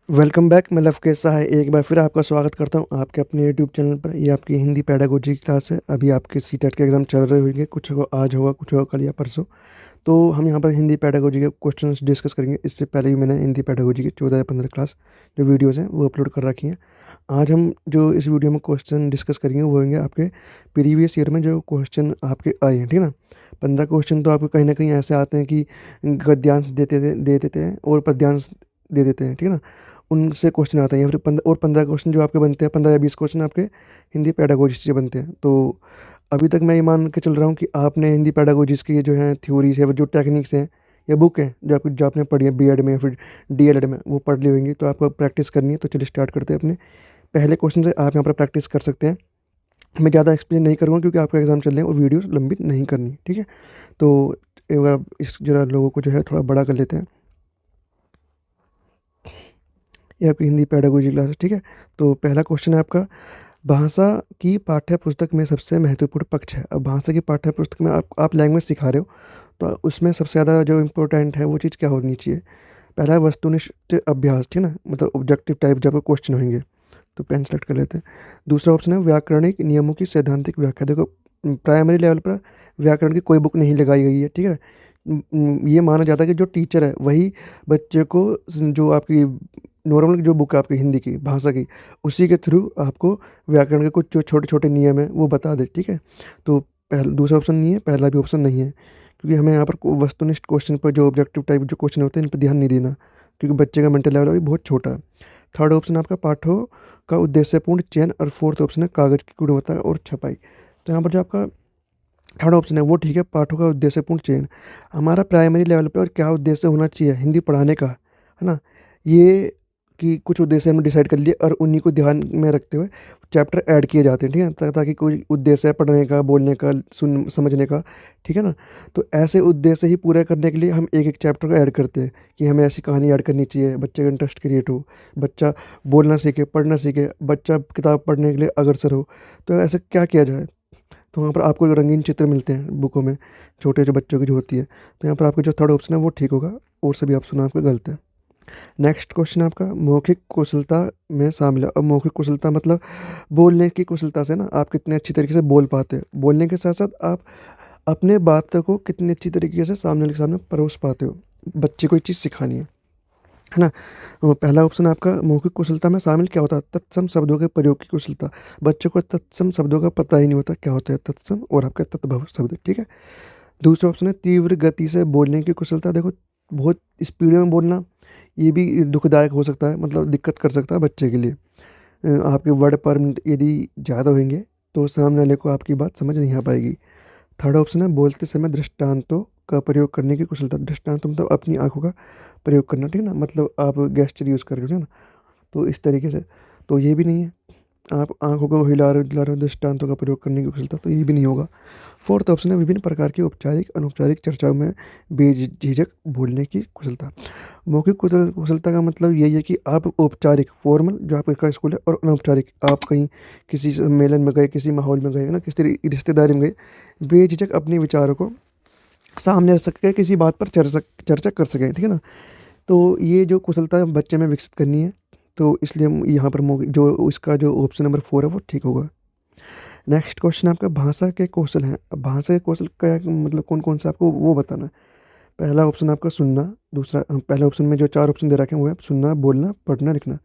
Welcome back. मैं लवकेश सहाय एक बार फिर आपका स्वागत करता हूं आपके अपने यूट्यूब चैनल पर। ये आपकी हिंदी पेडागोजी की क्लास है। अभी आपके सीटेट के एग्ज़ाम चल रहे होंगे, कुछ को आज होगा, कुछ होगा कल या परसों। तो हम यहां पर हिंदी पेडागोजी के क्वेश्चंस डिस्कस करेंगे। इससे पहले भी मैंने हिंदी पेडागोजी की 14 या 15 क्लास जो वीडियोज़ हैं वो अपलोड कर रखी हैं। आज हम जो इस वीडियो में क्वेश्चन डिस्कस करेंगे वो होंगे आपके प्रीवियस ईयर में जो क्वेश्चन आपके आए हैं, ठीक है ना। 15 क्वेश्चन तो आपको कहीं ना कहीं ऐसे आते हैं कि गद्यांश दे देते हैं और पद्यांश दे देते हैं, ठीक है ना। उनसे क्वेश्चन आते हैं, या फिर 15 क्वेश्चन जो आपके बनते हैं, 15 या 20 क्वेश्चन आपके हिंदी पेडागोजी से बनते हैं। तो अभी तक मैं ये मान के चल रहा हूँ कि आपने हिंदी पेडागोजीज़ की जो है थ्योरीज है, वो जो टेक्निक्स हैं या बुक हैं जो आपने पढ़ी है बीएड में या फिर डीएलएड में, वो पढ़ ली होंगी। तो आपको प्रैक्टिस करनी है। तो चलिए स्टार्ट करते हैं। अपने पहले क्वेश्चन से आप यहाँ पर प्रैक्टिस कर सकते हैं। मैं ज़्यादा एक्सप्लेन नहीं करूँगा क्योंकि आपका एग्जाम चल रहे हैं और वीडियो लंबी नहीं करनी, ठीक है। तो एक बार इस जरा लोगों को जो है थोड़ा बड़ा कर लेते हैं। ये आपकी हिंदी पेडागोजी क्लास है, ठीक है। तो पहला क्वेश्चन है आपका, भाषा की पाठ्य पुस्तक में सबसे महत्वपूर्ण पक्ष है। अब भाषा की पाठ्य पुस्तक में आप लैंग्वेज सिखा रहे हो, तो उसमें सबसे ज़्यादा जो इम्पोर्टेंट है वो चीज़ क्या होनी चाहिए। पहला है वस्तुनिष्ठ अभ्यास, ठीक है ना, मतलब ऑब्जेक्टिव टाइप जब क्वेश्चन होंगे। तो पेन सेलेक्ट कर लेते हैं। दूसरा ऑप्शन है व्याकरणिक नियमों की सैद्धांतिक व्याख्या। देखो, प्राइमरी लेवल पर व्याकरण की कोई बुक नहीं लगाई गई है, ठीक है। ये माना जाता है कि जो टीचर है वही बच्चे को जो आपकी नॉर्मल जो बुक है आपकी हिंदी की भाषा की, उसी के थ्रू आपको व्याकरण के कुछ जो छोटे छोटे नियम हैं वो बता दे, ठीक है। तो पहला दूसरा ऑप्शन नहीं है, पहला भी ऑप्शन नहीं है, क्योंकि हमें यहाँ पर वस्तुनिष्ठ क्वेश्चन पर जो ऑब्जेक्टिव टाइप जो क्वेश्चन होते हैं इन पर ध्यान नहीं देना, क्योंकि बच्चे का मेंटल लेवल अभी बहुत छोटा है। थर्ड ऑप्शन आपका पाठों का उद्देश्यपूर्ण चयन, और फोर्थ ऑप्शन है कागज की गुणवत्ता और छपाई। तो यहाँ पर जो आपका थर्ड ऑप्शन है वो ठीक है, पाठों का उद्देश्यपूर्ण चयन। हमारा प्राइमरी लेवल पर और क्या उद्देश्य होना चाहिए हिंदी पढ़ाने का, है ना, ये कि कुछ उद्देश्य हमने डिसाइड कर लिए और उन्हीं को ध्यान में रखते हुए चैप्टर ऐड किए जाते हैं, ठीक है, ताकि कोई उद्देश्य है पढ़ने का, बोलने का, सुन समझने का, ठीक है ना। तो ऐसे उद्देश्य ही पूरे करने के लिए हम एक एक चैप्टर को ऐड करते हैं कि हमें ऐसी कहानी ऐड करनी चाहिए, बच्चे का इंटरेस्ट क्रिएट हो, बच्चा बोलना सीखे, पढ़ना सीखे, बच्चा किताब पढ़ने के लिए अग्रसर हो। तो ऐसे क्या किया जाए। तो वहाँ पर आपको रंगीन चित्र मिलते हैं बुकों में, छोटे जो बच्चों की जो होती है। तो यहाँ पर आपका जो थर्ड ऑप्शन है वो ठीक होगा और सभी ऑप्शन आपके गलत है। नेक्स्ट क्वेश्चन आपका मौखिक कुशलता में शामिल है। अब मौखिक कुशलता मतलब बोलने की कुशलता से ना आप कितने अच्छी तरीके से बोल पाते हो, बोलने के साथ साथ आप अपने बातों को कितनी अच्छी तरीके से सामने के सामने परोस पाते हो। बच्चे को ये चीज़ सिखानी है ना। पहला ऑप्शन आपका मौखिक कुशलता में शामिल क्या होता है, तत्सम शब्दों के प्रयोग की कुशलता। बच्चों को तत्सम शब्दों का पता ही नहीं होता क्या होता है तत्सम और आपका तत्भव शब्द, ठीक है। दूसरा ऑप्शन है तीव्र गति से बोलने की कुशलता। देखो, बहुत स्पीड में बोलना ये भी दुखदायक हो सकता है, मतलब दिक्कत कर सकता है बच्चे के लिए। आपके वर्ड पर मिनट यदि ज़्यादा होंगे तो सामने वाले को आपकी बात समझ नहीं आ पाएगी। थर्ड ऑप्शन है बोलते समय दृष्टांतों का प्रयोग करने की कुशलता। दृष्टांत मतलब अपनी आंखों का प्रयोग करना, ठीक है ना, मतलब आप गेस्चर यूज़ कर रहे हो ना, तो इस तरीके से। तो ये भी नहीं है, आप आंखों को हिला रहे हो दृष्टांतों का प्रयोग करने की कुशलता, तो ये भी नहीं होगा। फोर्थ ऑप्शन है विभिन्न प्रकार की औपचारिक अनौपचारिक चर्चाओं में बेझिझक बोलने की कुशलता। मौखिक कुशलता का मतलब यही है कि आप औपचारिक फॉर्मल जो आपका स्कूल है और अनौपचारिक आप कहीं किसी सम्मेलन में गए, किसी माहौल में गए, है ना, किसी रिश्तेदारी में गए, बेझिझक अपने विचारों को सामने रख सके, किसी बात पर चर्चा कर सकें, ठीक है ना। तो ये जो कुशलता बच्चे में विकसित करनी है, तो इसलिए हम यहाँ पर जो इसका जो ऑप्शन नंबर 4 है वो ठीक होगा। नेक्स्ट क्वेश्चन आपका भाषा के कौशल हैं। अब भाषा के कौशल का मतलब कौन कौन सा आपको वो बताना है। पहला ऑप्शन आपका सुनना। दूसरा पहले ऑप्शन में जो 4 ऑप्शन दे रखे हैं वो है सुनना, बोलना, पढ़ना, लिखना।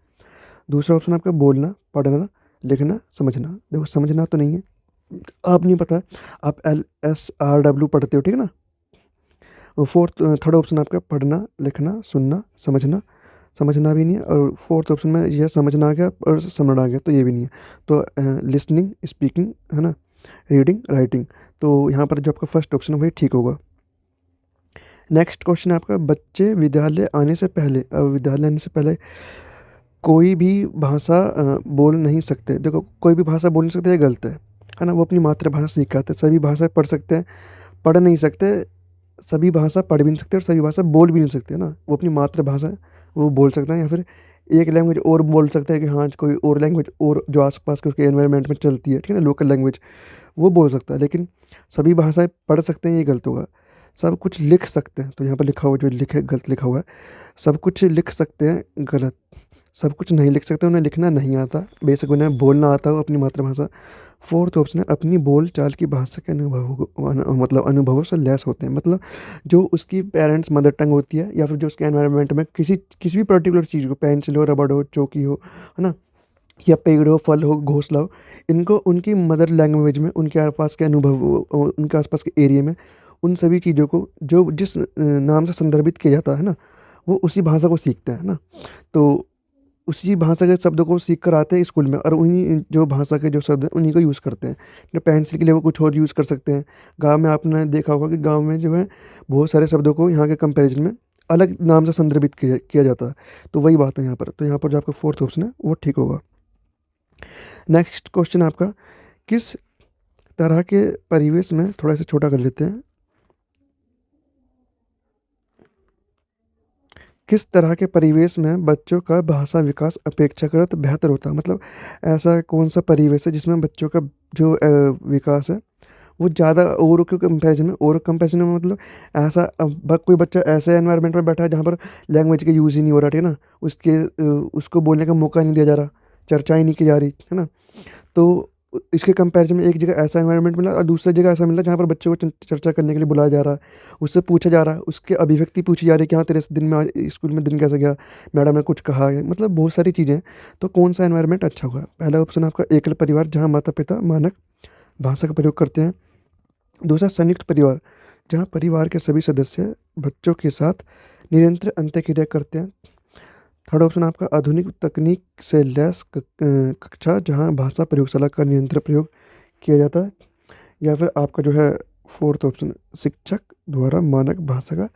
दूसरा ऑप्शन आपका बोलना, पढ़ना, लिखना, समझना। देखो, समझना तो नहीं है, आप नहीं पता है, आप LSRW पढ़ते हो, ठीक है ना। फोर्थ थर्ड ऑप्शन आपका पढ़ना, लिखना, सुनना, समझना। समझना भी नहीं है, और फोर्थ ऑप्शन में यह समझना आ गया और समझना आ गया, तो ये भी नहीं है। तो लिसनिंग, स्पीकिंग, है ना, रीडिंग, राइटिंग। तो यहाँ पर जो आपका फर्स्ट ऑप्शन है वही ठीक होगा। नेक्स्ट क्वेश्चन है आपका बच्चे विद्यालय आने से पहले। अब विद्यालय आने से पहले कोई भी भाषा बोल नहीं सकते। देखो, कोई भी भाषा बोल नहीं सकते, ये गलत है ना। वो अपनी मातृभाषा सीख आते हैं। सभी भाषा पढ़ सकते हैं, पढ़ नहीं सकते। सभी भाषा पढ़ भी नहीं सकते और सभी भाषा बोल भी नहीं सकते ना। वो अपनी मातृभाषा है वो बोल सकता है, या फिर एक लैंग्वेज और बोल सकता है कि हाँ कोई और लैंग्वेज और जो आसपास के उसके एनवायरनमेंट में चलती है, ठीक है ना, लोकल लैंग्वेज, वो बोल सकता है। लेकिन सभी भाषाएं पढ़ सकते हैं, ये गलत होगा। सब कुछ लिख सकते हैं, तो यहाँ पर लिखा हुआ जो लिखे गलत लिखा हुआ है, सब कुछ लिख सकते हैं, गलत। सब कुछ नहीं लिख सकते, उन्हें लिखना नहीं आता, बेशक उन्हें बोलना आता हो अपनी मातृभाषा। फोर्थ ऑप्शन है अपनी बोल चाल की भाषा के मतलब अनुभवों से लैस होते हैं। मतलब जो उसकी पेरेंट्स मदर टंग होती है, या फिर जो उसके एनवायरनमेंट में किसी किसी भी पर्टिकुलर चीज़ को, पेंसिल हो, रबड़ हो, चौकी हो, है ना, या पेड़ हो, फल हो, घोंसला हो, इनको उनकी मदर लैंग्वेज में, उनके आसपास के अनुभव, उनके आसपास के एरिया में, उन सभी चीज़ों को जो जिस नाम से संदर्भित किया जाता है ना, वो उसी भाषा को सीखते हैं ना। तो उसी भाषा के शब्दों को सीख कर आते हैं स्कूल में, और उन्हीं जो भाषा के जो शब्द हैं उन्हीं को यूज़ करते हैं। जो पेंसिल के लिए वो कुछ और यूज़ कर सकते हैं। गाँव में आपने देखा होगा कि गाँव में जो है बहुत सारे शब्दों को यहाँ के कंपैरिजन में अलग नाम से संदर्भित किया किया जाता है। तो वही बात है यहाँ पर। तो यहाँ पर जो आपका फोर्थ ऑप्शन है वो ठीक होगा। नेक्स्ट क्वेश्चन आपका, किस तरह के परिवेश में, थोड़ा सा छोटा कर लेते हैं, किस तरह के परिवेश में बच्चों का भाषा विकास अपेक्षाकृत बेहतर होता है? मतलब ऐसा कौन सा परिवेश है जिसमें बच्चों का जो विकास है वो ज़्यादा औरों के कंपैरिजन में, और कंपैरिजन में मतलब ऐसा, कोई बच्चा ऐसे एनवायरनमेंट में बैठा है जहाँ पर लैंग्वेज का यूज़ ही नहीं हो रहा, ठीक है ना, उसको बोलने का मौका नहीं दिया जा रहा, चर्चा ही नहीं की जा रही, है ना। तो इसके कंपैरिजन में एक जगह ऐसा एनवायरनमेंट मिला और दूसरी जगह ऐसा मिला जहाँ पर बच्चे को चर्चा करने के लिए बुलाया जा रहा है, उससे पूछा जा रहा है, उसकी अभिव्यक्ति पूछी जा रही है कि हाँ तेरे दिन में आज स्कूल में दिन कैसा गया, मैडम ने कुछ कहा है, मतलब बहुत सारी चीज़ें हैं। तो कौन सा एनवायरनमेंट अच्छा होगा? पहला ऑप्शन आपका एकल परिवार, जहाँ माता पिता मानक भाषा का प्रयोग करते हैं। दूसरा संयुक्त परिवार, जहाँ परिवार के सभी सदस्य बच्चों के साथ निरंतर अंत्यक्रिया करते हैं। थर्ड ऑप्शन आपका आधुनिक तकनीक से लैस कक्षा, जहाँ भाषा प्रयोगशाला का निरंतर प्रयोग किया जाता है। या फिर आपका जो है फोर्थ ऑप्शन, शिक्षक द्वारा मानक भाषा का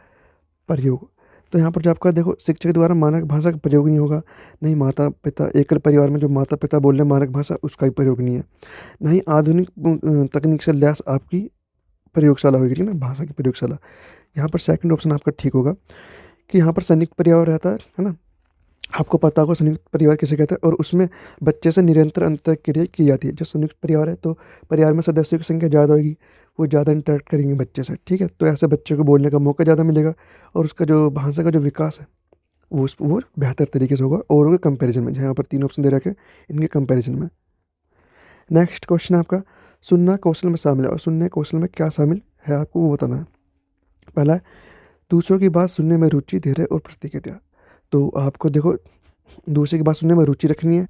प्रयोग। तो यहाँ पर जो आपका देखो, शिक्षक द्वारा मानक भाषा का प्रयोग नहीं होगा, नहीं माता पिता, एकल परिवार में जो माता पिता बोल रहे हैं मानक भाषा, उसका भी प्रयोग नहीं है, नहीं आधुनिक तकनीक से लैस आपकी प्रयोगशाला होगी, ठीक है ना, भाषा की प्रयोगशाला। यहाँ पर सेकंड ऑप्शन आपका ठीक होगा कि यहाँ पर संयुक्त परिवार रहता है ना। आपको पता होगा संयुक्त परिवार किसे कहते हैं, और उसमें बच्चे से निरंतर अंतःक्रिया की जाती है। जो संयुक्त परिवार है तो परिवार में सदस्यों की संख्या ज़्यादा होगी, वो ज़्यादा इंटरेक्ट करेंगे बच्चे से, ठीक है। तो ऐसे बच्चे को बोलने का मौका ज़्यादा मिलेगा, और उसका जो भाषा का जो विकास है वो बेहतर तरीके से होगा और के कंपैरिजन में। यहाँ पर तीन ऑप्शन दे रखे, इनके कंपैरिजन में। नेक्स्ट क्वेश्चन आपका, सुनना कौशल में शामिल है, और सुनने कौशल में क्या शामिल है आपको वो बताना है। पहला है दूसरों की बात सुनने में रुचि, धैर्य और प्रतिक्रिया। तो आपको देखो, दूसरे की बात सुनने में रुचि रखनी है,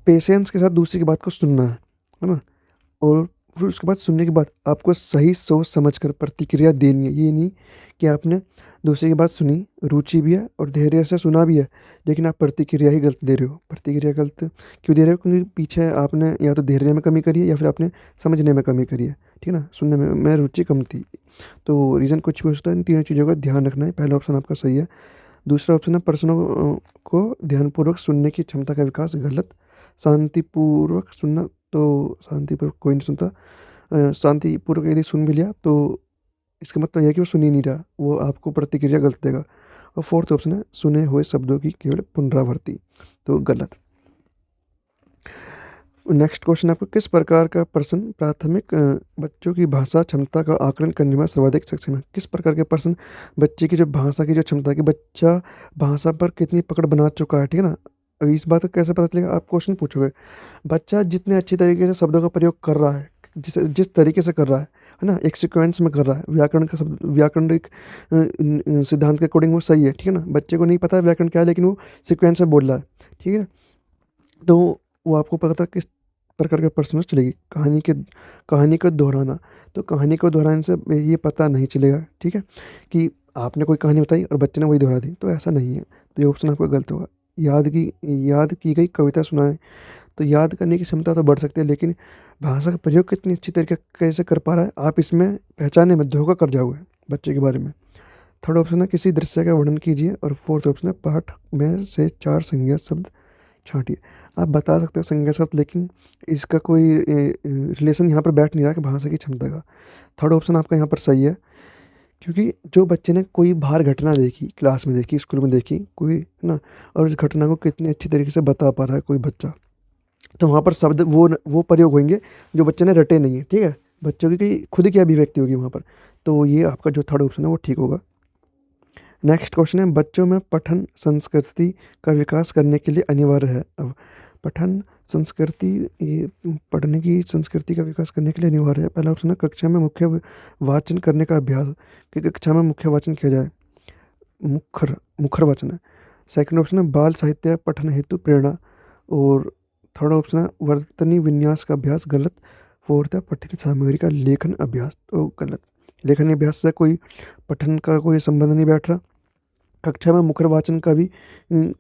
पेशेंस के साथ दूसरे की बात को सुनना है ना, और फिर उसके बाद सुनने के बाद आपको सही सोच समझ कर प्रतिक्रिया देनी है। ये नहीं कि आपने दूसरे की बात सुनी, रुचि भी है और धैर्य से सुना भी है, लेकिन आप प्रतिक्रिया ही गलत दे रहे हो। प्रतिक्रिया गलत क्यों दे रहे हो? क्योंकि पीछे आपने या तो धैर्य में कमी करी है, या फिर आपने समझने में कमी करी है, ठीक है ना। सुनने में रुचि कम थी, तो रीज़न कुछ भी हो सकता है। इन तीनों चीज़ों का ध्यान रखना है। पहला ऑप्शन आपका सही है। दूसरा ऑप्शन है प्रश्नों को ध्यानपूर्वक सुनने की क्षमता का विकास, गलत। शांतिपूर्वक सुनना, तो शांतिपूर्वक कोई नहीं सुनता। शांतिपूर्वक यदि सुन भी लिया तो इसका मतलब यह है कि वो सुन ही नहीं रहा, वो आपको प्रतिक्रिया गलत देगा। और फोर्थ ऑप्शन है सुने हुए शब्दों की केवल पुनरावृत्ति, तो गलत। नेक्स्ट क्वेश्चन आपको, किस प्रकार का प्रश्न प्राथमिक बच्चों की भाषा क्षमता का आकलन करने में सर्वाधिक सक्षम है? किस प्रकार के प्रश्न बच्चे की जो भाषा की जो क्षमता है कि बच्चा भाषा पर कितनी पकड़ बना चुका है, ठीक है ना। अब इस बात का कैसे पता चलेगा? आप क्वेश्चन पूछोगे, बच्चा जितने अच्छी तरीके से शब्दों का प्रयोग कर रहा है, जिस तरीके से कर रहा है ना, एक सीक्वेंस में कर रहा है, व्याकरण का शब्द, व्याकरण एक सिद्धांत के अकॉर्डिंग वो सही है, ठीक है ना। बच्चे को नहीं पता है व्याकरण क्या है, लेकिन वो सीक्वेंस में बोल रहा है, ठीक है। तो वो आपको पता किस प्रकार के प्रश्न से चलेगी। कहानी को दोहराना, तो कहानी को दोहराने से ये पता नहीं चलेगा, ठीक है, कि आपने कोई कहानी बताई और बच्चे ने वही दोहरा दी, तो ऐसा नहीं है। तो ये ऑप्शन आपका गलत होगा। याद की गई कविता सुनाएं, तो याद करने की क्षमता तो बढ़ सकती है, लेकिन भाषा का प्रयोग कितनी अच्छी तरीके कैसे कर पा रहा है, आप इसमें पहचानने में धोखा कर जाओगे बच्चे के बारे में। थर्ड ऑप्शन है किसी दृश्य का वर्णन कीजिए, और फोर्थ ऑप्शन है पाठ में से 4 संज्ञा शब्द छांटिए। आप बता सकते हो संज्ञा शब्द, लेकिन इसका कोई रिलेशन यहाँ पर बैठ नहीं रहा कि भाषा की क्षमता का। थर्ड ऑप्शन आपका यहाँ पर सही है, क्योंकि जो बच्चे ने कोई बाहर घटना देखी, क्लास में देखी, स्कूल में देखी कोई, है ना, और उस घटना को कितनी अच्छी तरीके से बता पा रहा है कोई बच्चा, तो वहाँ पर शब्द वो प्रयोग होंगे जो बच्चे ने रटे नहीं है, ठीक है। बच्चों की खुद की अभिव्यक्ति होगी वहाँ पर। तो ये आपका जो थर्ड ऑप्शन है वो ठीक होगा। नेक्स्ट क्वेश्चन है, बच्चों में पठन संस्कृति का विकास करने के लिए अनिवार्य है। अब पठन संस्कृति, ये पढ़ने की संस्कृति का विकास करने के लिए अनिवार्य है। पहला ऑप्शन है, कक्षा में मुख्य वाचन करने का अभ्यास, कि कक्षा में मुख्य वाचन किया जाए, मुखर मुखर वाचन है। सेकंड ऑप्शन है, बाल साहित्य पठन हेतु प्रेरणा। और थर्ड ऑप्शन है, वर्तनी विन्यास का अभ्यास, गलत। फोर्थ है, पठित सामग्री का लेखन अभ्यास, तो गलत। लेखन अभ्यास से कोई पठन का कोई संबंध नहीं बैठ रहा। कक्षा में मुखर वाचन का भी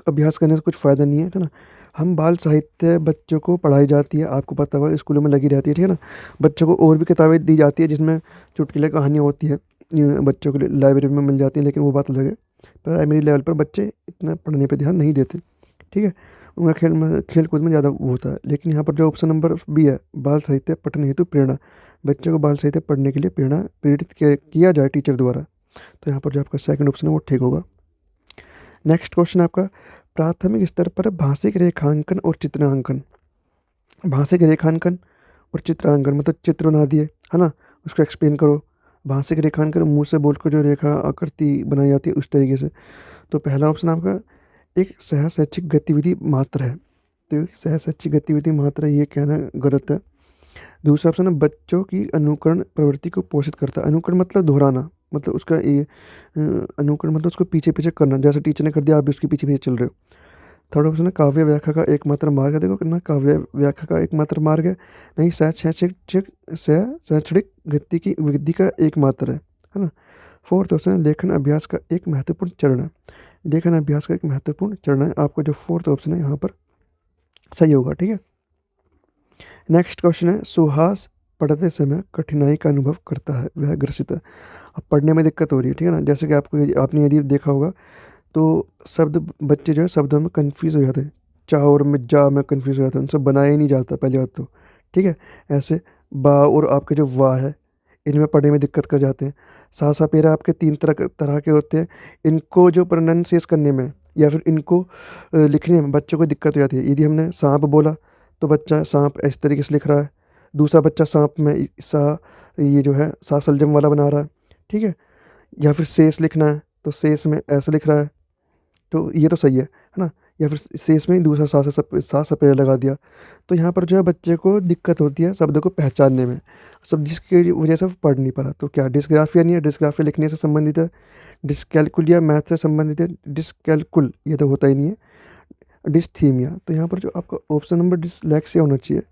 अभ्यास करने से कुछ फ़ायदा नहीं है ना। हम बाल साहित्य बच्चों को पढ़ाई जाती है, आपको पता होगा स्कूलों में लगी रहती है, ठीक है ना। बच्चों को और भी किताबें दी जाती है जिसमें चुटकुले कहानियाँ होती है, बच्चों को लाइब्रेरी में मिल जाती है, लेकिन वो बात अलग है। प्राइमरी लेवल पर बच्चे इतना पढ़ने पर ध्यान नहीं देते, ठीक है। उनका खेल कूद में ज़्यादा वो होता है। लेकिन यहाँ पर जो ऑप्शन नंबर बी है, बाल साहित्य पठन हेतु प्रेरणा, बच्चों को बाल साहित्य पढ़ने के लिए प्रेरित किया जाए टीचर द्वारा, तो यहाँ पर जो आपका सेकंड ऑप्शन है वो ठीक होगा। नेक्स्ट क्वेश्चन आपका, प्राथमिक स्तर पर भाषिक रेखांकन और चित्रांकन। भाषिक रेखांकन और चित्रांकन मतलब चित्र बना दिए, है ना, उसको एक्सप्लेन करो। भाषिक रेखांकन मुंह से बोलकर जो रेखा आकृति बनाई जाती है उस तरीके से। तो पहला ऑप्शन आपका एक सहशैक्षिक गतिविधि मात्र है, तो सहशैक्षिक गतिविधि मात्र ये कहना गलत है। दूसरा ऑप्शन है, बच्चों की अनुकरण प्रवृत्ति को पोषित करता है। अनुकरण मतलब दोहराना, मतलब उसका ये अनुकरण मतलब उसको पीछे पीछे करना, जैसे टीचर ने कर दिया आप भी उसके पीछे पीछे चल रहे हो। थर्ड ऑप्शन है, काव्य व्याख्या का एकमात्र मार्ग है। देखो ना, काव्य व्याख्या का एकमात्र मार्ग है नहीं, शैक्षणिक गति की वृद्धि का एकमात्र है ना। फोर्थ ऑप्शन है, लेखन अभ्यास का एक महत्वपूर्ण चरण है। लेखन अभ्यास का एक महत्वपूर्ण चरण है, आपको जो फोर्थ ऑप्शन है यहाँ पर सही होगा, ठीक है। नेक्स्ट क्वेश्चन है, सुहास पढ़ते समय कठिनाई का अनुभव करता है, वह ग्रसित है। अब पढ़ने में दिक्कत हो रही है, ठीक है ना, जैसे कि आपने यदि देखा होगा तो शब्द बच्चे जो है शब्दों में कंफ्यूज हो जाते हैं, चा और में जा में कंफ्यूज हो जाते हैं, उनसे बनाया ही नहीं जाता पहले बात तो, ठीक है। ऐसे बा और आपके जो वाह है, इनमें पढ़ने में दिक्कत कर जाते हैं। सा सा पेरा आपके तीन तरह के होते हैं, इनको जो प्रोनाउंसिएशन करने में या फिर इनको लिखने में बच्चों को दिक्कत हो जाती है। यदि हमने सांप बोला तो बच्चा सांप इस तरीके से लिख रहा है, दूसरा बच्चा सांप में सा, ये जो है सा सलजम वाला बना रहा है, ठीक है। या फिर शेष लिखना है तो शेष में ऐसा लिख रहा है, तो ये तो सही है ना। या फिर शेष में ही दूसरा सा सपेरा लगा दिया, तो यहाँ पर जो है बच्चे को दिक्कत होती है शब्दों को पहचानने में, सब जिसकी वजह से वो पढ़ नहीं पा रहा। तो क्या डिस्ग्राफिया नहीं है, डिस्ग्राफिया लिखने से संबंधित है। डिसकैलकुलिया मैथ से संबंधित है, डिसकैलकुल ये तो होता ही नहीं है। डिस्थीमिया, तो यहाँ पर जो आपका ऑप्शन नंबर डिसलेक्सिया होना चाहिए,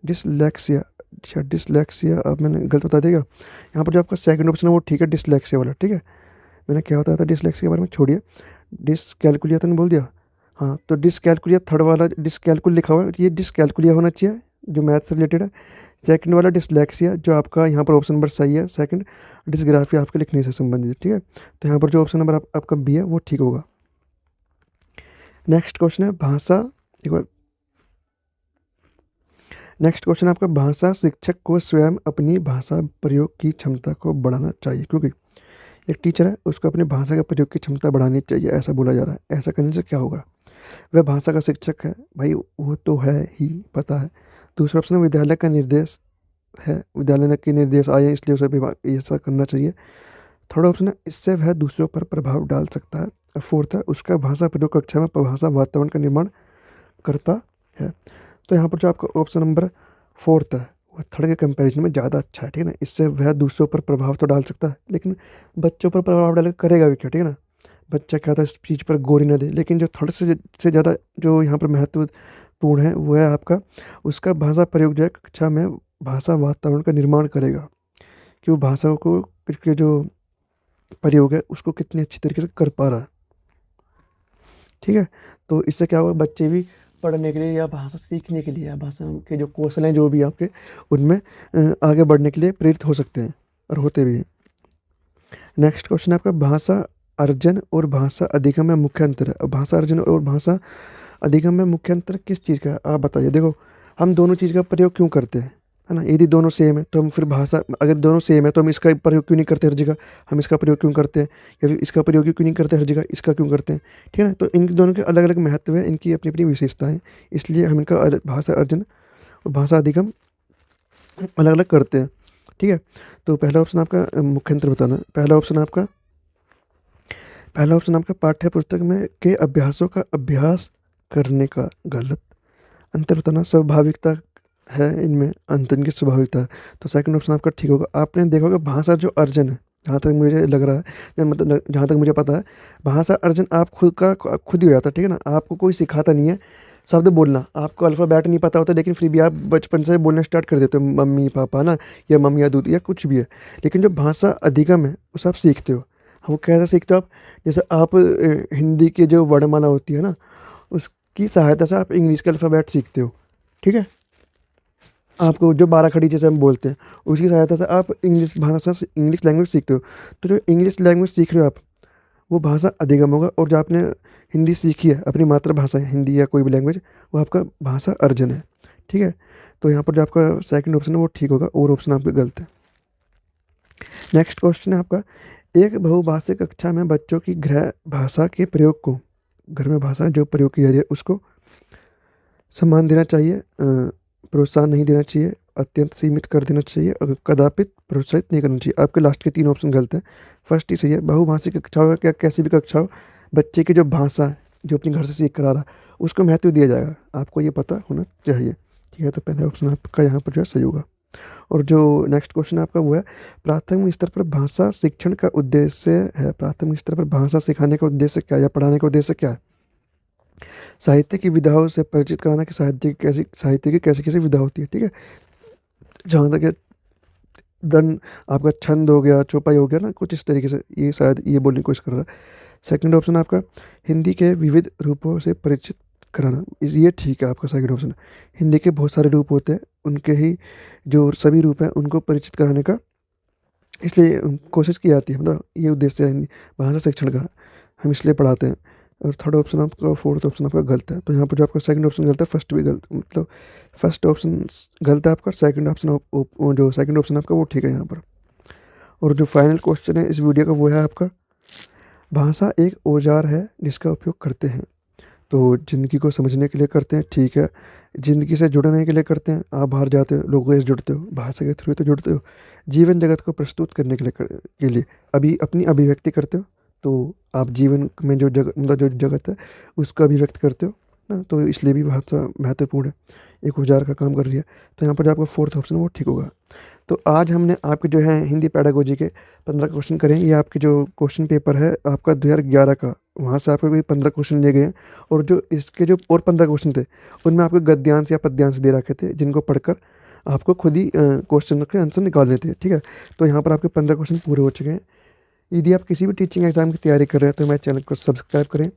डिसलेक्सिया। अच्छा डिसलेक्सिया, अब मैंने गलत बता देगा। यहाँ पर जो आपका सेकंड ऑप्शन है वो ठीक है, डिसलेक्सिया वाला, ठीक है। मैंने क्या बताया था डिसलेक्सिया के बारे में, छोड़िए। डिसकैलकुलिया तो नहीं बोल दिया, हाँ, तो डिसकैलकुलिया थर्ड वाला डिसकैलकुल लिखा हुआ है, ये डिसकैलकुलिया होना चाहिए जो मैथ से रिलेटेड है। सेकंड वाला डिसलेक्सिया जो आपका यहाँ पर ऑप्शन नंबर सही है, सेकंड। डिसग्राफिया आपके लिखने से संबंधित है, ठीक है। तो यहाँ पर जो ऑप्शन नंबर आपका बी है वो ठीक होगा। नेक्स्ट क्वेश्चन है भाषा, एक बार नेक्स्ट क्वेश्चन आपका, भाषा शिक्षक को स्वयं अपनी भाषा प्रयोग की क्षमता को बढ़ाना चाहिए, क्योंकि एक टीचर है उसको अपनी भाषा का प्रयोग की क्षमता बढ़ानी चाहिए, ऐसा बोला जा रहा है। ऐसा करने से क्या होगा, वह भाषा का शिक्षक है भाई, वो तो है ही, पता है। दूसरा ऑप्शन है, विद्यालय का निर्देश है, विद्यालय के निर्देश आए इसलिए उसे भी ऐसा करना चाहिए। थर्ड ऑप्शन है, इससे वह दूसरों पर प्रभाव डाल सकता है। और फोर्थ है, उसका भाषा प्रयोग कक्षा में भाषा वातावरण का निर्माण करता है। तो यहाँ पर जो आपका ऑप्शन नंबर फोर्थ है वो थर्ड के कंपैरिजन में ज़्यादा अच्छा है, ठीक है ना। इससे वह दूसरों पर प्रभाव तो डाल सकता है, लेकिन बच्चों पर प्रभाव डाल करेगा भी क्या, ठीक है ना। बच्चा क्या था इस चीज़ पर गौर ही न दे, लेकिन जो थर्ड से ज़्यादा जो यहाँ पर महत्वपूर्ण है वो है आपका, उसका भाषा प्रयोग जो है कक्षा में भाषा वातावरण का निर्माण करेगा, कि वो भाषा को के जो प्रयोग है उसको कितनी अच्छी तरीके से कर पा रहा है, ठीक है। तो इससे क्या होगा, बच्चे भी पढ़ने के लिए या भाषा सीखने के लिए या भाषा के जो कौशल हैं जो भी आपके उनमें आगे बढ़ने के लिए प्रेरित हो सकते हैं और होते भी हैं। नेक्स्ट क्वेश्चन है आपका, भाषा अर्जन और भाषा अधिगम में मुख्य अंतर है। अब भाषा अर्जन और भाषा अधिगम में मुख्य अंतर किस चीज़ का है आप बताइए। देखो हम दोनों चीज़ का प्रयोग क्यों करते हैं, है ना। यदि दोनों सेम है तो हम फिर भाषा, अगर दोनों सेम है तो हम इसका प्रयोग क्यों नहीं करते हर जगह, हम इसका प्रयोग क्यों करते हैं, या फिर इसका प्रयोग क्यों नहीं करते हर जगह, इसका क्यों करते हैं, ठीक है ना। तो इन दोनों के अलग अलग महत्व है, इनकी अपनी अपनी विशेषताएं, इसलिए हम इनका भाषा अर्जन और भाषा अधिगम अलग अलग करते हैं, ठीक है। तो पहला ऑप्शन आपका मुख्य अंतर बताना, पहला ऑप्शन आपका पहला ऑप्शन आपका पाठ्य पुस्तक में के अभ्यासों का अभ्यास करने का गलत। अंतर बताना, स्वाभाविकता है इनमें, अंतर इनकी स्वाभाविकता है। तो सेकंड ऑप्शन आपका ठीक होगा। आपने देखा होगा भाषा जो अर्जन है, जहाँ तक मुझे लग रहा है या मतलब जहाँ तक मुझे पता है, भाषा अर्जन आप खुद ही हो जाता है, ठीक है ना। आपको कोई सिखाता नहीं है शब्द बोलना, आपको अल्फ़ाबेट नहीं पता होता, लेकिन फिर भी आप बचपन से बोलना स्टार्ट कर देते हो, मम्मी पापा ना, या मम्मी या दूध या कुछ भी है। लेकिन जो भाषा अधिगम है उसे आप सीखते हो। वो कैसे सीखते हो आप? जैसे आप हिंदी की जो वर्णमाला होती है ना, उसकी सहायता से आप इंग्लिश का अल्फ़ाबेट सीखते हो, ठीक है। आपको जो 12 खड़ी जैसे हम बोलते हैं, उसकी सहायता से आप इंग्लिश भाषा से इंग्लिश लैंग्वेज सीखते हो। तो जो इंग्लिश लैंग्वेज सीख रहे हो आप, वो भाषा अधिगम होगा। और जो आपने हिंदी सीखी है, अपनी मातृभाषा है हिंदी या कोई भी लैंग्वेज, वो आपका भाषा अर्जन है, ठीक है। तो यहाँ पर जो आपका सेकंड ऑप्शन है वो ठीक होगा, और ऑप्शन आपका गलत है। नेक्स्ट क्वेश्चन है आपका, एक बहुभाषिक कक्षा में बच्चों की गृह भाषा के प्रयोग को, घर में भाषा जो प्रयोग की जा रही है उसको सम्मान देना चाहिए, प्रोत्साहन नहीं देना चाहिए, अत्यंत सीमित कर देना चाहिए, और कदापित प्रोत्साहित नहीं करना चाहिए। आपके लास्ट के 3 ऑप्शन गलत हैं। फर्स्ट ही सही है। बहुभाषिक कक्षा हो या कैसी भी कक्षा हो, बच्चे की जो भाषा है, जो अपने घर से सीख कर आ रहा है, उसको महत्व दिया जाएगा। आपको ये पता होना चाहिए, ठीक है। तो पहला ऑप्शन आपका यहाँ पर जो है सही होगा। और जो नेक्स्ट क्वेश्चन आपका वो है, प्राथमिक स्तर पर भाषा शिक्षण का उद्देश्य है, प्राथमिक स्तर पर भाषा सिखाने का उद्देश्य क्या है या पढ़ाने का उद्देश्य क्या है? साहित्य की विधाओं से परिचित कराना, कि साहित्य की कैसी कैसी विधा होती है, ठीक है। जहाँ तक है दन आपका छंद हो गया, चौपाई हो गया ना, कुछ इस तरीके से ये शायद ये बोलने की कोशिश कर रहा है। सेकंड ऑप्शन आपका हिंदी के विविध रूपों से परिचित कराना, ये ठीक है आपका सेकंड ऑप्शन। हिंदी के बहुत सारे रूप होते हैं, उनके ही जो सभी रूप हैं उनको परिचित कराने का इसलिए कोशिश की जाती है, मतलब ये उद्देश्य है हिंदी भाषा शिक्षण का, हम इसलिए पढ़ाते हैं। और थर्ड ऑप्शन आपका, फोर्थ ऑप्शन आपका गलत है। तो यहाँ पर जो आपका सेकंड ऑप्शन गलत है, फर्स्ट भी गलत, मतलब फर्स्ट ऑप्शन गलत है आपका, सेकंड ऑप्शन जो सेकंड ऑप्शन आपका वो ठीक है यहाँ पर। और जो फाइनल क्वेश्चन है इस वीडियो का वो है आपका, भाषा एक औजार है जिसका उपयोग करते हैं। तो ज़िंदगी को समझने के लिए करते हैं, ठीक है। ज़िंदगी से जुड़ने के लिए करते हैं, आप बाहर जाते हो, लोगों से जुड़ते हो, भाषा के थ्रू तो जुड़ते हो। जीवन जगत को प्रस्तुत करने के लिए अभी अपनी अभिव्यक्ति करते हो, तो आप जीवन में जो मतलब जो जगत है उसको अभिव्यक्त करते हो ना, तो इसलिए भी भाषा महत्वपूर्ण है, एक औजार का काम कर रही है। तो यहाँ पर जो आपका फोर्थ ऑप्शन है वो ठीक होगा। तो आज हमने आपके जो है हिंदी पेडागोजी के 15 क्वेश्चन करें। ये आपके जो क्वेश्चन पेपर है आपका 2011 का, वहाँ से आपके भी 15 क्वेश्चन लिए गए हैं। और जो इसके जो और 15 क्वेश्चन थे उनमें आपको गद्यांश या पद्यांश दे रखे थे, जिनको पढ़कर आपको खुद ही क्वेश्चन के आंसर निकालने थे, ठीक है। तो यहाँ पर आपके 15 क्वेश्चन पूरे हो चुके हैं। यदि आप किसी भी टीचिंग एग्जाम की तैयारी कर रहे हैं तो मेरे चैनल को सब्सक्राइब करें।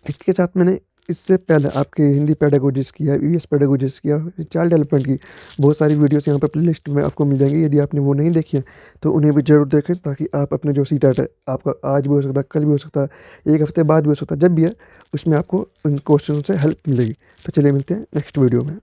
इसके साथ मैंने इससे पहले आपके हिंदी पेडागोजिस किया, ईवीएस पेडागोजिस किया, चाइल्ड डेवलपमेंट की बहुत सारी वीडियोस यहाँ पर प्लेलिस्ट में आपको मिल जाएंगी। यदि आपने वो नहीं देखी है तो उन्हें भी ज़रूर देखें, ताकि आप अपने जो सीटेट है, आपका आज भी हो सकता है, कल भी हो सकता है, एक हफ्ते बाद भी हो सकता है, जब भी है उसमें आपको उन क्वेश्चन से हेल्प मिलेगी। तो चलिए मिलते हैं नेक्स्ट वीडियो में।